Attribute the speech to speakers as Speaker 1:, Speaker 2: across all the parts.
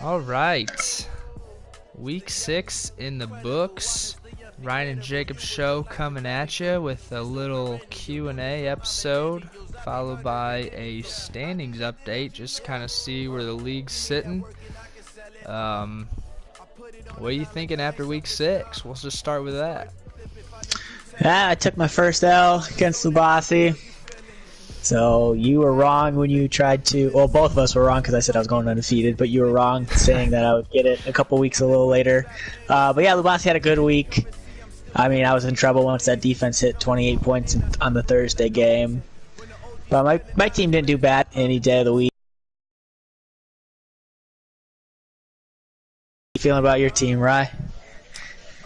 Speaker 1: All right. Week 6 in the books. Ryan and Jacob show coming at you with a little Q&A episode followed by a standings update, just kind of see where the league's sitting. What are you thinking after week 6? We'll just start with that.
Speaker 2: I took my first L against Lubasi. So you were wrong when you tried to. Well, both of us were wrong because I said I was going undefeated, but you were wrong saying that I would get it a couple weeks a little later. But yeah, Lubasi had a good week. I mean, I was in trouble once that defense hit 28 points on the Thursday game. But my team didn't do bad any day of the week. How you feeling about your team, Rye?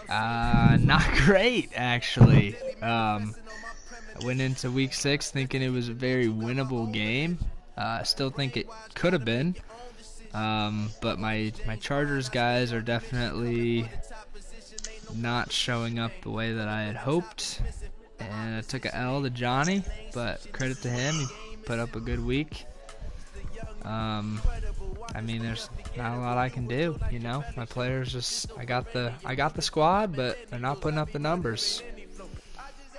Speaker 1: Not great, actually. I went into week 6 thinking it was a very winnable game. I still think it could have been. But my Chargers guys are definitely not showing up the way that I had hoped. And I took an L to Johnny, but credit to him, he put up a good week. I mean, there's not a lot I can do, you know. My players just, I got the squad, but they're not putting up the numbers.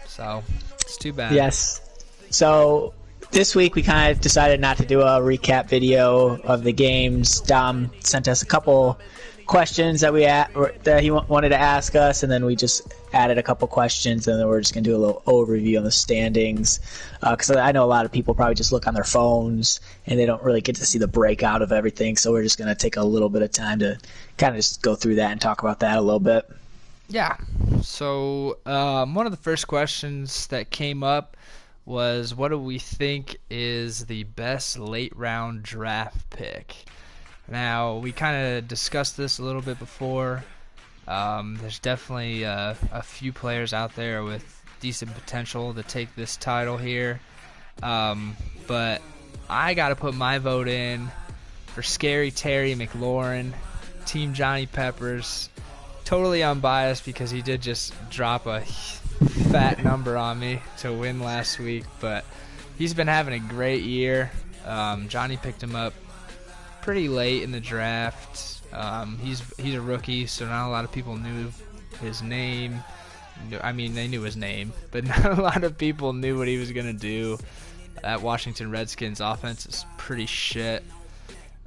Speaker 1: So it's too bad.
Speaker 2: Yes. So this week we kind of decided not to do a recap video of the games. Dom sent us a couple questions that he wanted to ask us, and then we just added a couple questions, and then we're just going to do a little overview on the standings, because I know a lot of people probably just look on their phones and they don't really get to see the breakout of everything, so we're just going to take a little bit of time to kind of just go through that and talk about that a little bit.
Speaker 1: Yeah. So one of the first questions that came up was, what do we think is the best late round draft pick? Now, we kind of discussed this a little bit before. There's definitely a few players out there with decent potential to take this title here. But I got to put my vote in for Scary Terry McLaurin, Team Johnny Peppers. Totally unbiased because he did just drop a fat number on me to win last week. But he's been having a great year. Johnny picked him up pretty late in the draft. He's a rookie, so not a lot of people knew his name. I mean, they knew his name, but not a lot of people knew what he was going to do. That Washington Redskins offense is pretty shit.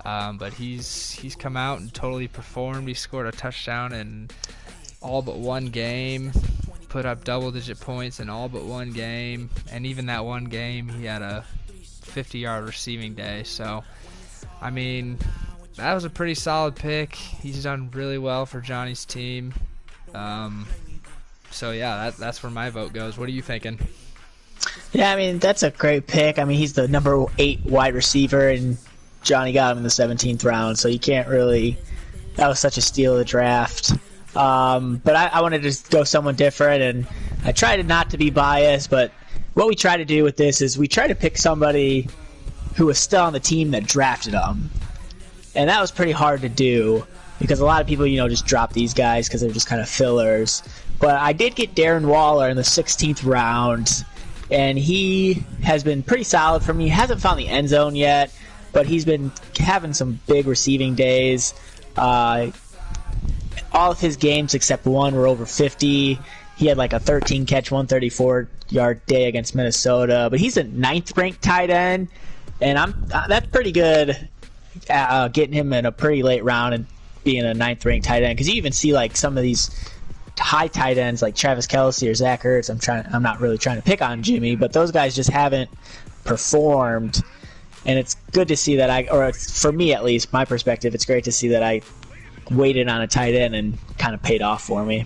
Speaker 1: But he's come out and totally performed. He scored a touchdown in all but one game, put up double-digit points in all but one game, and even that one game he had a 50-yard receiving day. So I mean, that was a pretty solid pick. He's done really well for Johnny's team. So yeah, that's where my vote goes. What are you thinking?
Speaker 2: Yeah, I mean, that's a great pick. I mean, he's the number 8 wide receiver, and Johnny got him in the 17th round, so you can't really – that was such a steal of the draft. But I wanted to go someone different, and I tried not to be biased, but what we try to do with this is we try to pick somebody – who was still on the team that drafted him. And that was pretty hard to do because a lot of people, just drop these guys because they're just kind of fillers. But I did get Darren Waller in the 16th round, and he has been pretty solid for me. He hasn't found the end zone yet, but he's been having some big receiving days. All of his games except one were over 50. He had like a 13-catch, 134-yard day against Minnesota. But he's a 9th-ranked tight end. And that's pretty good, getting him in a pretty late round and being a 9th-ranked tight end. Because you even see like some of these high tight ends like Travis Kelce or Zach Ertz. I'm not really trying to pick on Jimmy, but those guys just haven't performed. And it's good to see that or for me at least, my perspective, it's great to see that I waited on a tight end and kind of paid off for me.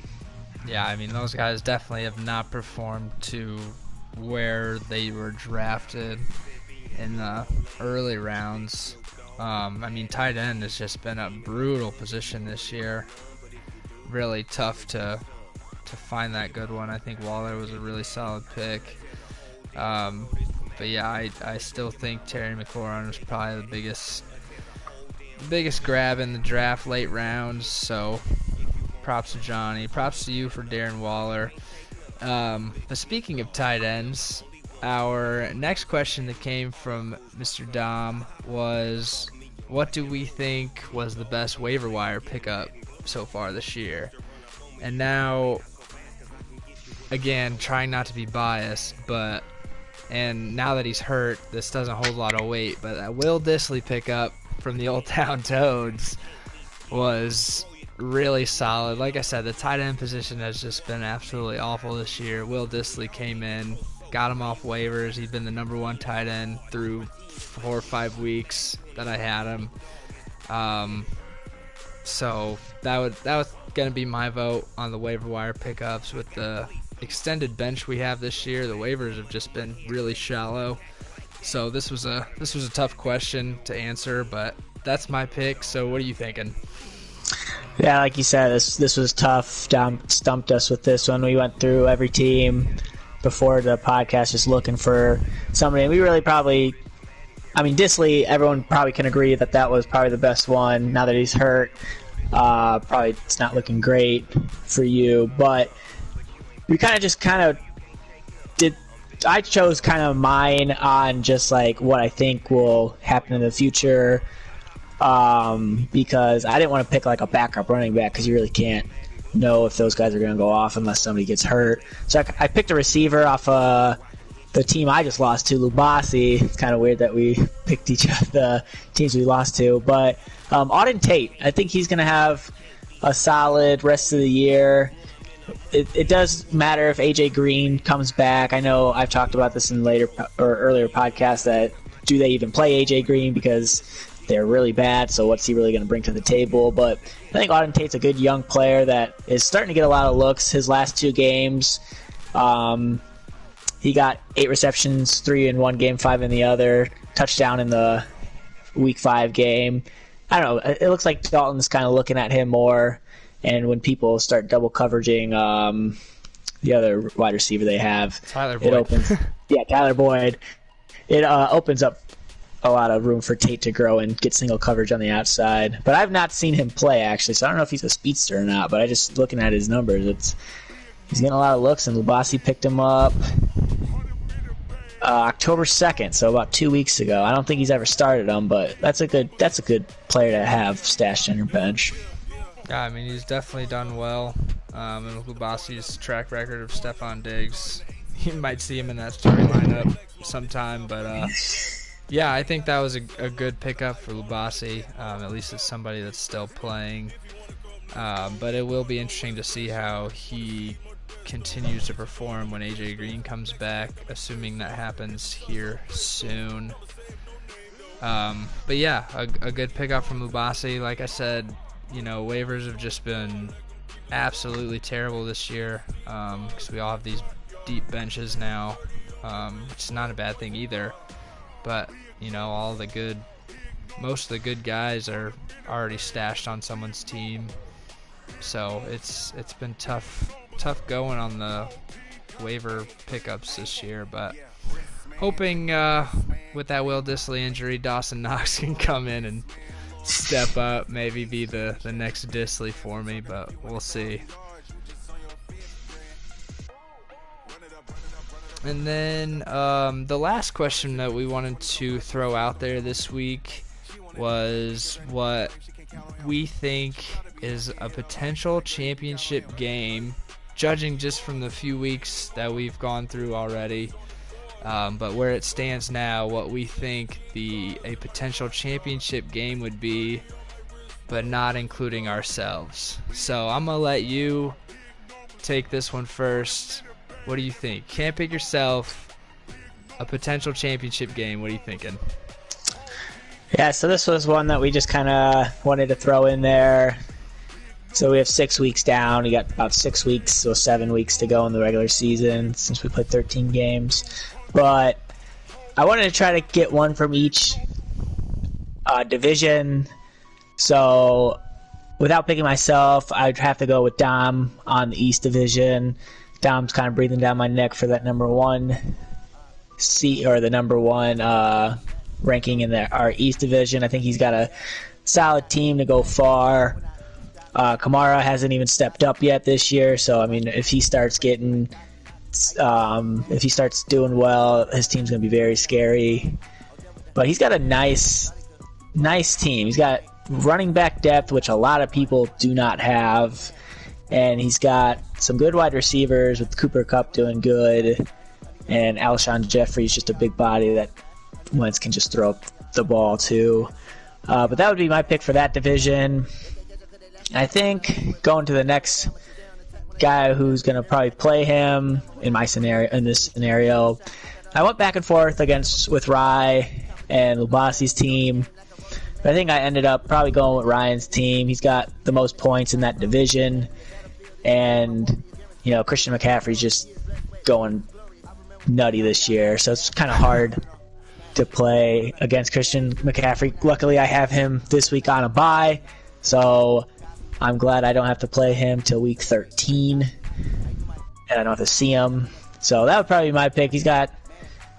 Speaker 1: Yeah, I mean, those guys definitely have not performed to where they were drafted in the early rounds. I mean, tight end has just been a brutal position this year. Really tough to find that good one. I think Waller was a really solid pick. But yeah, I still think Terry McLaurin was probably the biggest grab in the draft late rounds. So props to Johnny. Props to you for Darren Waller. But speaking of tight ends, our next question that came from Mr. Dom was, what do we think was the best waiver wire pickup so far this year? And now, again, trying not to be biased, and now that he's hurt, this doesn't hold a lot of weight, but that Will Dissly pickup from the Old Town Toads was really solid. Like I said, the tight end position has just been absolutely awful this year. Will Dissly came in, got him off waivers. He's been the number one tight end through 4 or 5 weeks that I had him. So that was going to be my vote on the waiver wire pickups. With the extended bench we have this year, the waivers have just been really shallow. So this was a tough question to answer, but that's my pick. So what are you thinking?
Speaker 2: Yeah, like you said, this was tough. Dom stumped us with this one. We went through every team before the podcast just looking for somebody. And we really probably, I mean, Dissly, everyone probably can agree that was probably the best one. Now that he's hurt, probably it's not looking great for you. But we kind of did. I chose kind of mine on just like what I think will happen in the future. Because I didn't want to pick like a backup running back because you really can't know if those guys are going to go off unless somebody gets hurt. So I picked a receiver off the team I just lost to, Lubasi. It's kind of weird that we picked each of the teams we lost to. But Auden Tate, I think he's going to have a solid rest of the year. It does matter if AJ Green comes back. I know I've talked about this in earlier podcasts that do they even play AJ Green because they're really bad, so what's he really going to bring to the table? But I think Auden Tate's a good young player that is starting to get a lot of looks. His last 2 games, he got 8 receptions, 3 in one game, 5 in the other, touchdown in the Week 5 game. I don't know. It looks like Dalton's kind of looking at him more, and when people start double coveraging the other wide receiver they have,
Speaker 1: Tyler Boyd.
Speaker 2: It opens. Yeah, Tyler Boyd. It opens up a lot of room for Tate to grow and get single coverage on the outside. But I've not seen him play, actually, so I don't know if he's a speedster or not, but I just looking at his numbers, he's getting a lot of looks, and Lubasi picked him up October 2nd, so about 2 weeks ago. I don't think he's ever started him, but that's a good player to have stashed on your bench.
Speaker 1: Yeah, I mean, he's definitely done well. And with Lubasi's track record of Stephon Diggs, you might see him in that starting lineup sometime, but yeah, I think that was a good pickup for Lubasi. At least it's somebody that's still playing. But it will be interesting to see how he continues to perform when AJ Green comes back, assuming that happens here soon. But yeah, a good pickup from Lubasi. Like I said, waivers have just been absolutely terrible this year because we all have these deep benches now, which is not a bad thing either. But most of the good guys are already stashed on someone's team, so it's been tough going on the waiver pickups this year. But hoping with that Will Dissly injury, Dawson Knox can come in and step up, maybe be the next Dissly for me, but we'll see. And then the last question that we wanted to throw out there this week was what we think is a potential championship game, judging just from the few weeks that we've gone through already. But where it stands now, what we think a potential championship game would be, but not including ourselves. So I'm going to let you take this one first. What do you think? Can't pick yourself. A potential championship game. What are you thinking?
Speaker 2: Yeah, so this was one that we just kind of wanted to throw in there. So we have 6 weeks down. We got about 6 weeks, so 7 weeks to go in the regular season since we played 13 games. But I wanted to try to get one from each division. So without picking myself, I'd have to go with Dom on the East Division. Dom's kind of breathing down my neck for that number 1 seat, or the number 1 ranking in our East Division. I think he's got a solid team to go far. Kamara hasn't even stepped up yet this year, so I mean, if he starts doing well, his team's going to be very scary. But he's got a nice nice team. He's got running back depth, which a lot of people do not have, and he's got some good wide receivers with Cooper Kupp doing good, and Alshon Jeffrey's just a big body that Wentz can just throw the ball to. But that would be my pick for that division. I think going to the next guy who's going to probably play him in this scenario, I went back and forth with Rye and Lubasi's team. But I think I ended up probably going with Ryan's team. He's got the most points in that division. And, Christian McCaffrey's just going nutty this year. So it's kind of hard to play against Christian McCaffrey. Luckily, I have him this week on a bye. So I'm glad I don't have to play him till week 13. And I don't have to see him. So that would probably be my pick. He's got,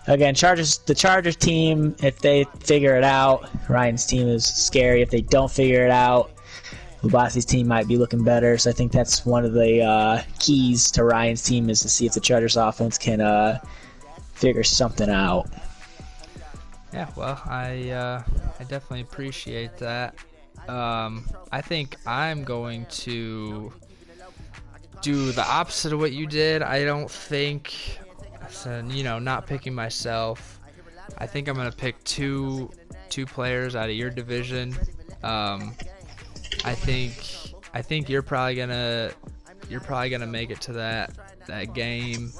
Speaker 2: again, the Chargers team, if they figure it out. Ryan's team is scary if they don't figure it out. Lubasi's team might be looking better, so I think that's one of the keys to Ryan's team is to see if the Chargers offense can figure something out.
Speaker 1: Yeah, well, I definitely appreciate that. I think I'm going to do the opposite of what you did. I don't think, not picking myself. I think I'm gonna pick two players out of your division. I think you're probably gonna make it to that game.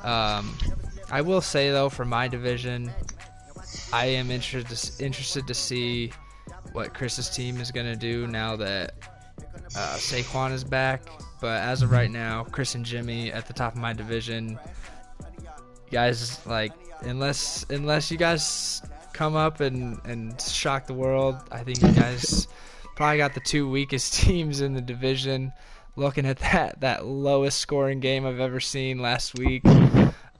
Speaker 1: I will say though, for my division, I am interested to see what Chris's team is gonna do now that Saquon is back. But as of right now, Chris and Jimmy at the top of my division. Guys, unless you guys come up and shock the world, I think you guys probably got the two weakest teams in the division. Looking at that lowest scoring game I've ever seen last week.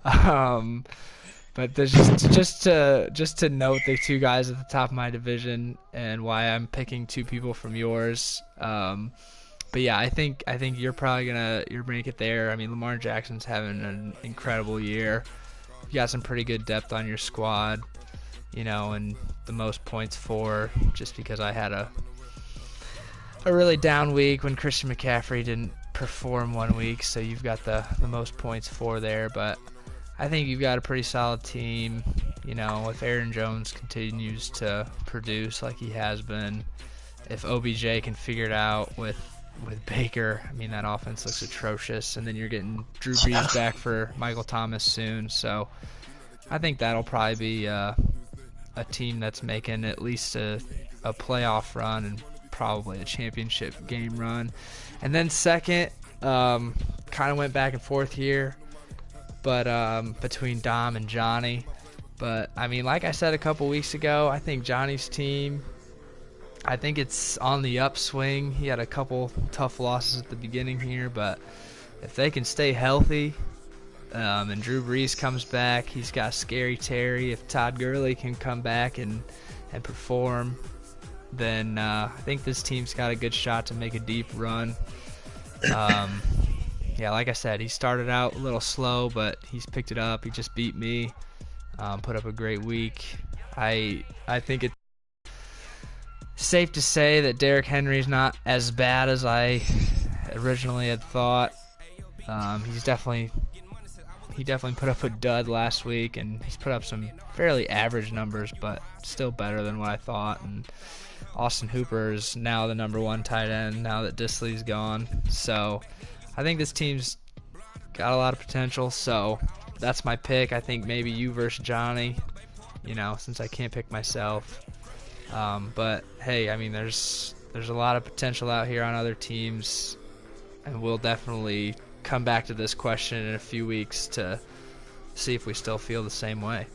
Speaker 1: But there's just to note the two guys at the top of my division and why I'm picking two people from yours. But yeah, I think you're probably gonna make it there. I mean, Lamar Jackson's having an incredible year. You got some pretty good depth on your squad, and the most points for, just because I had a really down week when Christian McCaffrey didn't perform 1 week, so you've got the most points for there. But I think you've got a pretty solid team. If Aaron Jones continues to produce like he has been, if OBJ can figure it out with Baker, I mean, that offense looks atrocious. And then you're getting Drew Brees back for Michael Thomas soon. So I think that'll probably be a team that's making at least a playoff run and probably a championship game run. And then second, kind of went back and forth here, but between Dom and Johnny. But, I mean, like I said a couple weeks ago, I think Johnny's team, I think it's on the upswing. He had a couple tough losses at the beginning here, but if they can stay healthy and Drew Brees comes back, he's got Scary Terry. If Todd Gurley can come back and perform, then I think this team's got a good shot to make a deep run. Yeah, like I said, he started out a little slow, but he's picked it up. He just beat me, put up a great week. I think it's safe to say that Derrick Henry's not as bad as I originally had thought. He definitely put up a dud last week, and he's put up some fairly average numbers, but still better than what I thought. And Austin Hooper is now the #1 tight end now that Disley's gone. So I think this team's got a lot of potential. So that's my pick. I think maybe you versus Johnny, since I can't pick myself. But hey, I mean, there's a lot of potential out here on other teams, and we'll definitely come back to this question in a few weeks to see if we still feel the same way.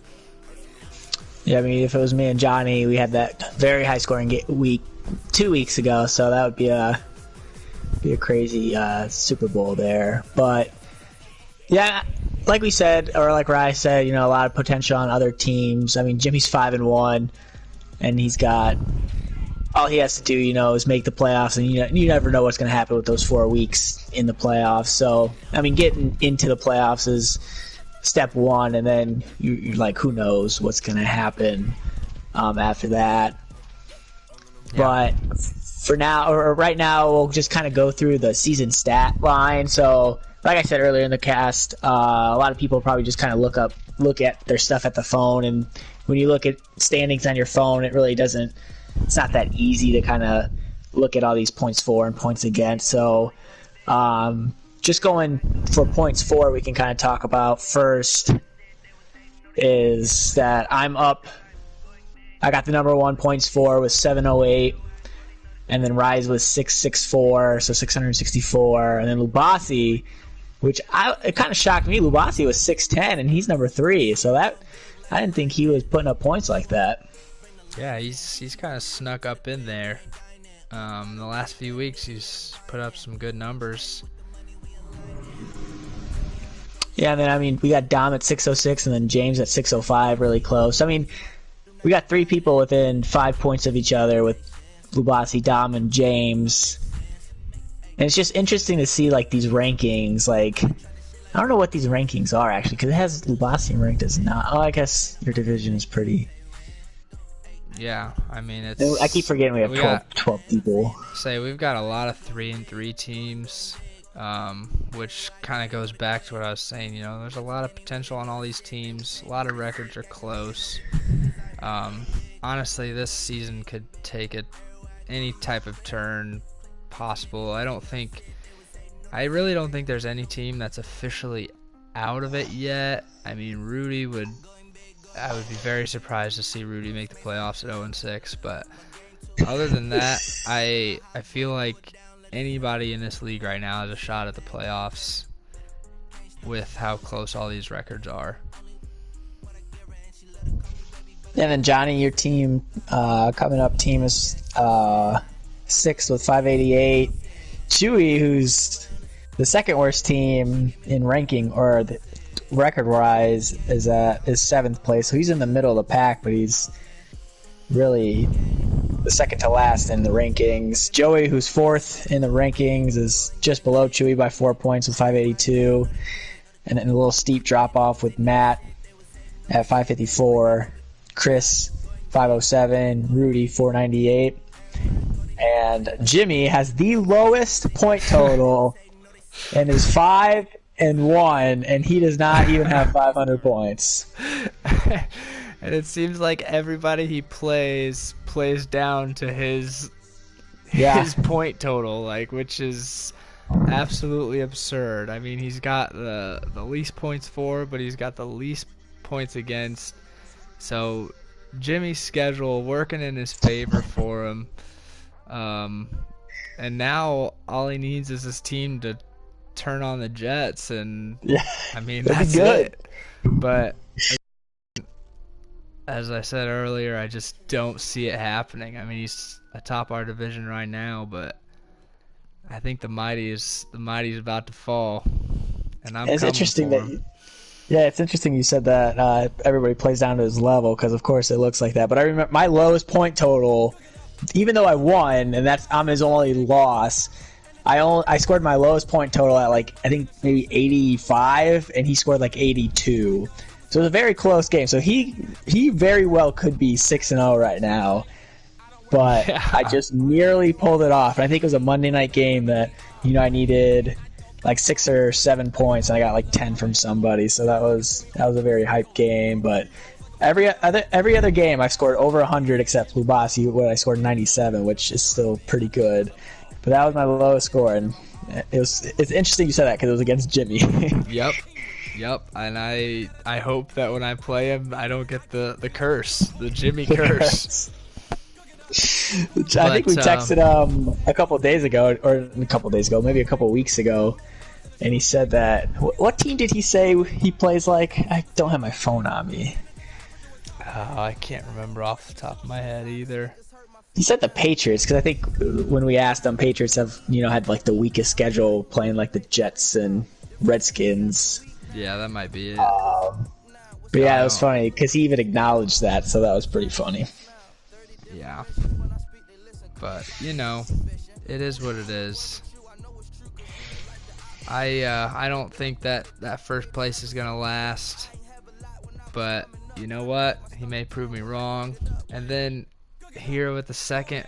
Speaker 2: Yeah, I mean, if it was me and Johnny, we had that very high scoring week 2 weeks ago, so that would be a crazy Super Bowl there. But yeah, like we said, or like Rye said, a lot of potential on other teams. I mean, Jimmy's 5-1. And he's got, all he has to do, is make the playoffs, and you never know what's going to happen with those 4 weeks in the playoffs. So, I mean, getting into the playoffs is step one, and then you're like, who knows what's going to happen after that.
Speaker 1: Yeah.
Speaker 2: But for now, or right now, we'll just kind of go through the season stat line. So, like I said earlier in the cast, a lot of people probably just kind of look at their stuff at the phone, and when you look at standings on your phone, it really doesn't. It's not that easy to kind of look at all these points for and points against. So, just going for points for, we can kind of talk about first is that I'm up. I got the number 1 points for with 708, and then Rise was 664, so 664, and then Lubasi, which it kind of shocked me. Lubasi was 610, and he's number 3, so that I didn't think he was putting up points like that.
Speaker 1: Yeah, he's kind of snuck up in there. The last few weeks, he's put up some good numbers.
Speaker 2: Yeah, and then we got Dom at 606, and then James at 605, really close. We got 3 people within 5 points of each other with Lubasi, Dom, and James. And it's just interesting to see these rankings. I don't know what these rankings are actually, because it has Lubasi ranked as not. Oh, I guess your division is pretty.
Speaker 1: Yeah, it's.
Speaker 2: I keep forgetting we have 12 people.
Speaker 1: We've got a lot of 3-3 teams, which kind of goes back to what I was saying. There's a lot of potential on all these teams. A lot of records are close. Honestly, this season could take any type of turn possible. I really don't think there's any team that's officially out of it yet. Rudy I would be very surprised to see Rudy make the playoffs at 0-6, but other than that, I feel like anybody in this league right now has a shot at the playoffs with how close all these records are.
Speaker 2: And then Johnny, your team coming up team is 6th with 588. Chewy, who's the second worst team in ranking or the record-wise, is 7th place. So he's in the middle of the pack, but he's really the second to last in the rankings. Joey, who's 4th in the rankings, is just below Chewy by 4 points with 582. And then a little steep drop-off with Matt at 554. Chris 507, Rudy 498, and Jimmy has the lowest point total and is 5-1, and he does not even have 500 points.
Speaker 1: And it seems like everybody he plays down to his point total, which is absolutely absurd. He's got the least points for, but he's got the least points against. So Jimmy's schedule working in his favor for him. And now all he needs is his team to turn on the Jets, and that's good. It. But as I said earlier, I just don't see it happening. He's atop our division right now, but I think the mighty's about to fall, and
Speaker 2: it's interesting that it's interesting you said that everybody plays down to his level, because of course it looks like that. But I remember my lowest point total, even though I won, and I'm his only loss. I scored my lowest point total at I think maybe 85, and he scored 82. So it was a very close game. So he very well could be 6-0 right now, but yeah. I just nearly pulled it off. And I think it was a Monday night game that I needed 6 or 7 points, and I got 10 from somebody. So that was a very hyped game. But every other game I've scored over 100 except Lubasi, where I scored 97, which is still pretty good. But that was my lowest score, and it's interesting you said that because it was against Jimmy.
Speaker 1: Yep. And I hope that when I play him, I don't get the curse, the Jimmy curse.
Speaker 2: I think we texted a couple of days ago, maybe a couple of weeks ago, and he said that. What team did he say he plays like? I don't have my phone on me.
Speaker 1: I can't remember off the top of my head either.
Speaker 2: He said the Patriots, because I think when we asked them, Patriots have had the weakest schedule, playing the Jets and Redskins.
Speaker 1: Yeah, that might be it.
Speaker 2: But yeah, it was funny because he even acknowledged that, so that was pretty funny.
Speaker 1: Yeah, but it is what it is. I don't think that first place is gonna last, but you know what? He may prove me wrong. And then here with the second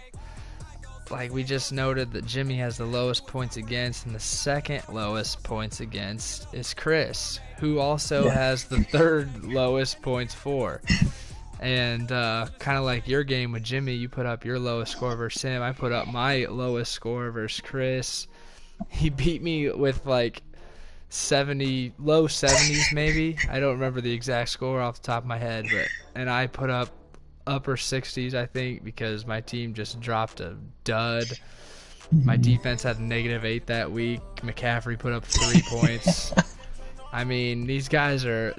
Speaker 1: like we just noted that Jimmy has the lowest points against, and the second lowest points against is Chris, who also has the third lowest points for. And kind of like your game with Jimmy, you put up your lowest score versus him. I put up my lowest score versus Chris. He beat me with like 70, low 70s maybe. I don't remember the exact score off the top of my head, and I put up upper 60s, I think, because my team just dropped a dud. My defense had a -8 that week. McCaffrey put up 3 points. I mean, these guys are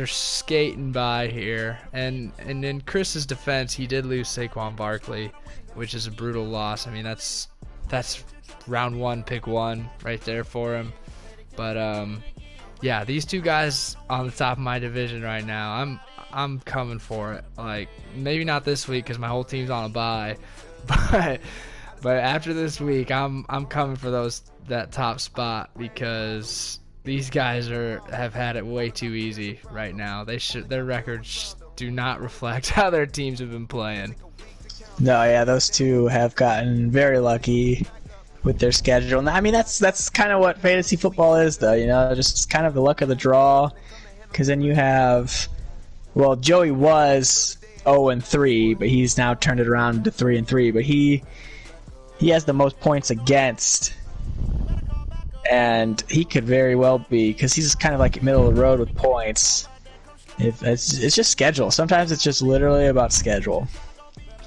Speaker 1: skating by here. And in Chris's defense, he did lose Saquon Barkley, which is a brutal loss. I mean, that's round 1, pick 1 right there for him. But yeah, these two guys on the top of my division right now, I'm coming for it. Like, maybe not this week because my whole team's on a bye, but after this week, I'm coming for that top spot because these guys have had it way too easy right now. Their records do not reflect how their teams have been playing.
Speaker 2: No, yeah, those two have gotten very lucky with their schedule. And I mean, that's kind of what fantasy football is, though. You know, just kind of the luck of the draw. Because then you have, well, Joey was 0-3, but he's now turned it around to 3-3. But he has the most points against, and he could very well be, because he's kind of like middle of the road with points. It's just schedule. Sometimes it's just literally about schedule.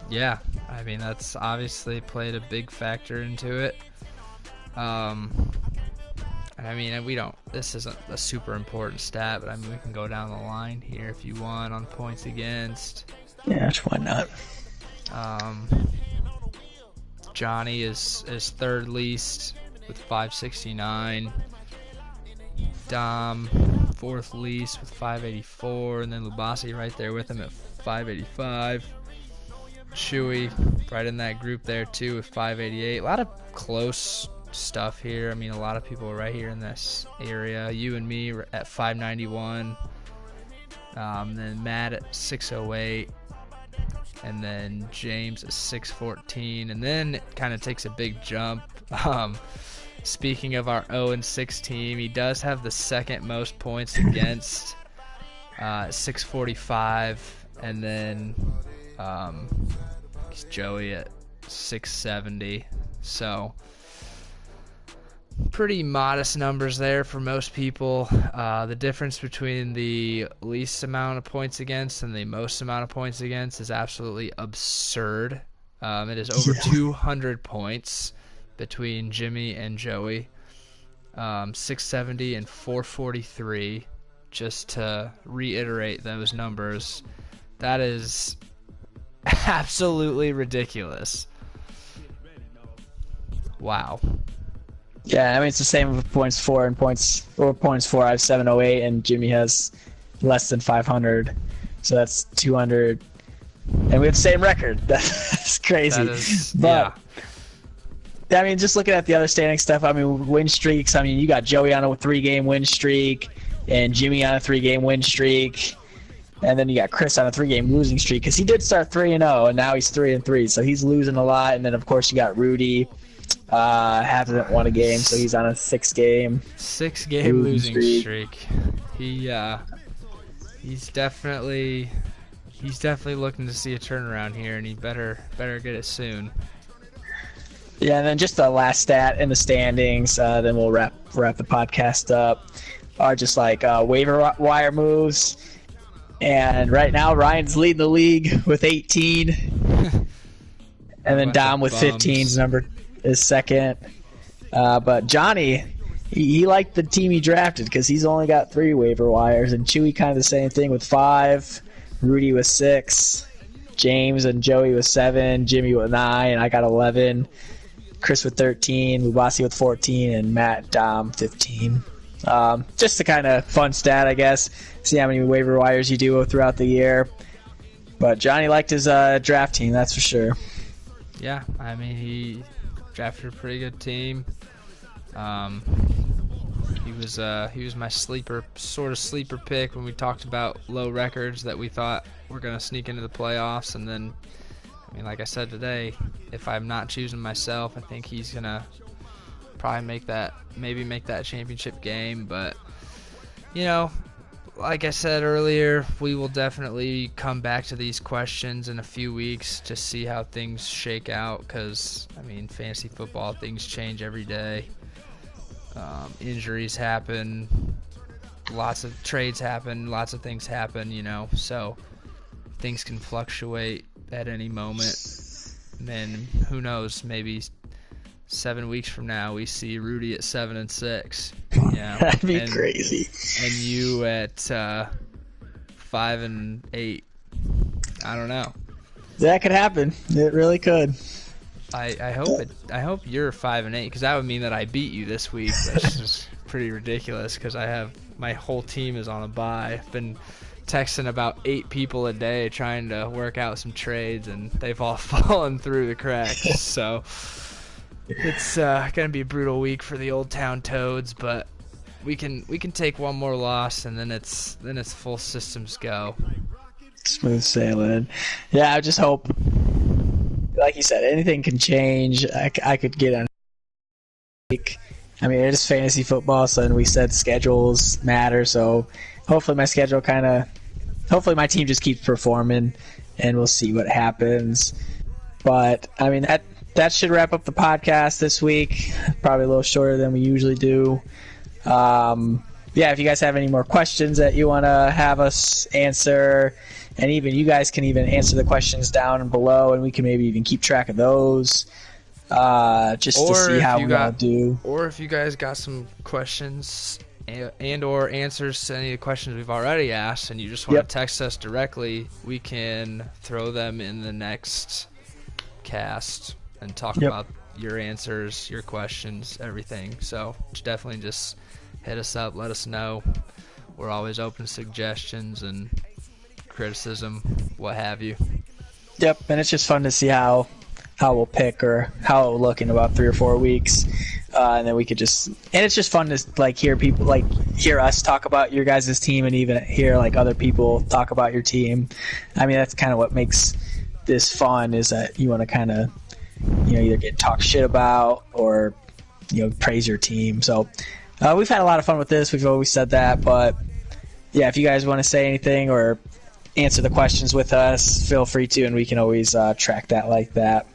Speaker 1: Yeah, I mean, that's obviously played a big factor into it. I mean, this isn't a super important stat, but I mean, we can go down the line here if you want on points against.
Speaker 2: Yeah, why not?
Speaker 1: Johnny is third least with 569. Dom, fourth least with 584, and then Lubasi right there with him at 585. Chewy right in that group there too with 588. A lot of close stuff here. I mean, a lot of people right here in this area. You and me at 591. Then Matt at 608. And then James at 614. And then it kind of takes a big jump. Speaking of our 0-6 team, he does have the second most points against 645. And then Joey at 670. So pretty modest numbers there for most people. The difference between the least amount of points against and the most amount of points against is absolutely absurd. It is over 200 points between Jimmy and Joey. 670 and 443. Just to reiterate those numbers, that is absolutely ridiculous. Wow.
Speaker 2: Yeah, I mean, it's the same with points 4 and points 4. I have 708, and Jimmy has less than 500. So that's 200. And we have the same record. That's crazy.
Speaker 1: That is,
Speaker 2: but, yeah. I mean, just looking at the other standing stuff, I mean, win streaks, I mean, you got Joey on a 3-game win streak, and Jimmy on a 3-game win streak. And then you got Chris on a 3-game losing streak, because he did start 3-0, and now he's 3-3, so he's losing a lot. And then, of course, you got Rudy. Hasn't won a game, so he's on a 6-game
Speaker 1: losing streak. He's definitely looking to see a turnaround here, and he better get it soon.
Speaker 2: Yeah, and then just the last stat in the standings, then we'll wrap the podcast up, are just like waiver wire moves. And right now, Ryan's leading the league with 18, and then Dom with 15's number is second. But Johnny, he liked the team he drafted because he's only got 3 waiver wires, and Chewy kind of the same thing with 5, Rudy with 6, James and Joey with 7, Jimmy with 9, I got 11, Chris with 13, Lubasi with 14, and Matt, Dom 15. Just a kind of fun stat, I guess. See how many waiver wires you do throughout the year. But Johnny liked his draft team, that's for sure.
Speaker 1: Yeah, I mean, he drafted a pretty good team. He was my sleeper pick when we talked about low records that we thought were going to sneak into the playoffs, and then I mean, like I said today, if I'm not choosing myself, I think he's gonna probably make that championship game. But you know, like I said earlier, we will definitely come back to these questions in a few weeks to see how things shake out. Because I mean, fantasy football, things change every day. Injuries happen, lots of trades happen, lots of things happen. So things can fluctuate at any moment. And then who knows? Maybe 7 weeks from now, we see Rudy at 7-6.
Speaker 2: That'd be crazy.
Speaker 1: And you at 5-8. I don't know.
Speaker 2: That could happen. It really could.
Speaker 1: I hope you're 5-8, because that would mean that I beat you this week, which is pretty ridiculous. Because my whole team is on a bye. I've been texting about 8 people a day trying to work out some trades, and they've all fallen through the cracks. So it's gonna be a brutal week for the Old Town Toads, but we can take one more loss, and then it's full systems go.
Speaker 2: Smooth sailing. Yeah, I just hope, like you said, anything can change. I could get on. I mean, it is fantasy football, so and we said schedules matter. So hopefully my my team just keeps performing, and we'll see what happens. But I mean, that should wrap up the podcast this week. Probably a little shorter than we usually do. Yeah, if you guys have any more questions that you want to have us answer, and even you guys can even answer the questions down below, and we can maybe even keep track of those, just to see how we all do.
Speaker 1: Or if you guys got some questions and or answers to any of the questions we've already asked, and you just want to text us directly, we can throw them in the next cast and talk about your answers, your questions, everything. So definitely just hit us up, let us know. We're always open to suggestions and criticism, what have you.
Speaker 2: Yep, and it's just fun to see how we'll pick or how it will look in about 3 or 4 weeks, and then we could and it's just fun to hear us talk about your guys' team, and even hear other people talk about your team. I mean, that's kind of what makes this fun, is that you want to kind of either get talked shit about or praise your team. So we've had a lot of fun with this. We've always said that, but yeah, if you guys want to say anything or answer the questions with us, feel free to, and we can always track that like that.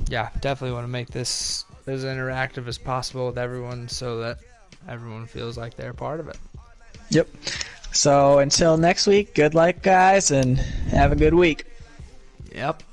Speaker 1: Yeah, definitely want to make this as interactive as possible with everyone, so that everyone feels like they're part of it.
Speaker 2: Yep. So until next week, good luck, guys, and have a good week.
Speaker 1: Yep.